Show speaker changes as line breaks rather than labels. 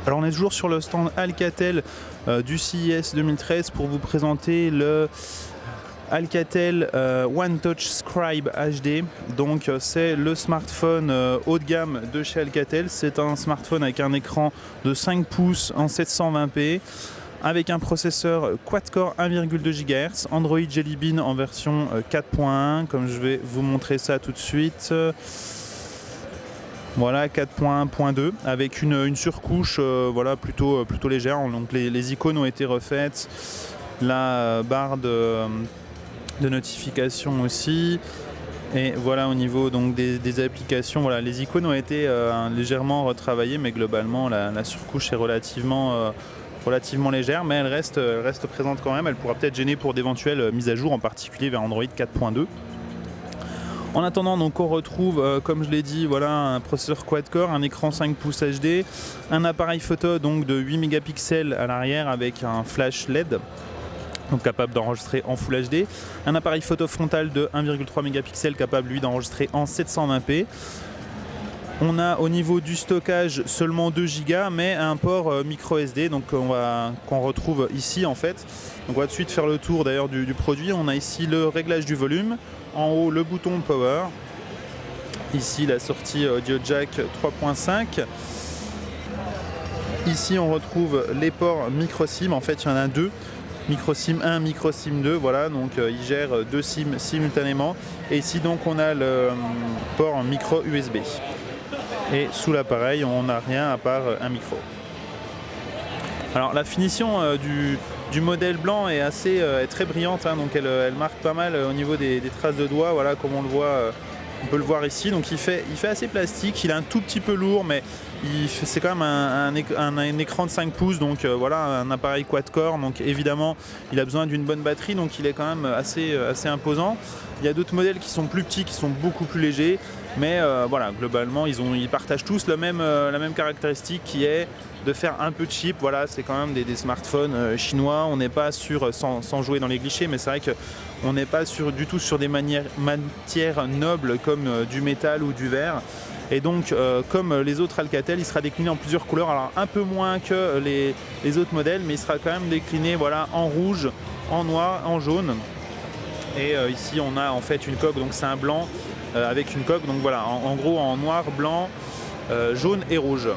Alors on est toujours sur le stand Alcatel du CES 2013 pour vous présenter le Alcatel One Touch Scribe HD. Donc c'est le smartphone haut de gamme de chez Alcatel. C'est un smartphone avec un écran de 5 pouces en 720p avec un processeur quad-core 1,2 GHz, Android Jelly Bean en version 4.1, comme je vais vous montrer ça tout de suite. Voilà, 4.1.2 avec une surcouche voilà, plutôt légère. Donc les icônes ont été refaites, la barre de notification aussi. Et voilà, au niveau donc des applications, voilà, les icônes ont été légèrement retravaillées, mais globalement la surcouche est relativement légère, mais elle reste présente quand même. Elle pourra peut-être gêner pour d'éventuelles mises à jour, en particulier vers Android 4.2. En attendant, donc on retrouve, comme je l'ai dit, voilà, un processeur quad-core, un écran 5 pouces HD, un appareil photo donc de 8 mégapixels à l'arrière avec un flash LED, donc capable d'enregistrer en Full HD, un appareil photo frontal de 1,3 mégapixels capable lui d'enregistrer en 720p. On a au niveau du stockage seulement 2 Go, mais un port micro SD, donc qu'on retrouve ici en fait. Donc on va tout de suite faire le tour d'ailleurs du produit. On a ici le réglage du volume, en haut le bouton power, ici la sortie audio jack 3.5. Ici on retrouve les ports micro SIM, en fait il y en a deux. Micro SIM 1, micro SIM 2, voilà, donc il gère deux SIM simultanément. Et ici donc on a le port micro USB. Et sous l'appareil on n'a rien à part un micro. Alors la finition du modèle blanc est est très brillante, hein, donc elle marque pas mal au niveau des traces de doigts, voilà, comme on le voit, on peut le voir ici. Donc il fait assez plastique, il est un tout petit peu lourd, mais c'est quand même un écran de 5 pouces, donc voilà, un appareil quad-core, donc évidemment il a besoin d'une bonne batterie, donc il est quand même assez imposant. Il y a d'autres modèles qui sont plus petits, qui sont beaucoup plus légers, mais voilà, globalement ils partagent tous la même caractéristique, qui est de faire un peu cheap. Voilà, c'est quand même des smartphones chinois. On n'est pas sur, sans jouer dans les clichés, mais c'est vrai qu'on n'est pas du tout sur des matières nobles comme du métal ou du verre. Et donc, comme les autres Alcatel, il sera décliné en plusieurs couleurs. Alors un peu moins que les autres modèles, mais il sera quand même décliné, voilà, en rouge, en noir, en jaune. Et ici, on a en fait une coque, donc c'est un blanc avec une coque. Donc voilà, en gros, en noir, blanc, jaune et rouge.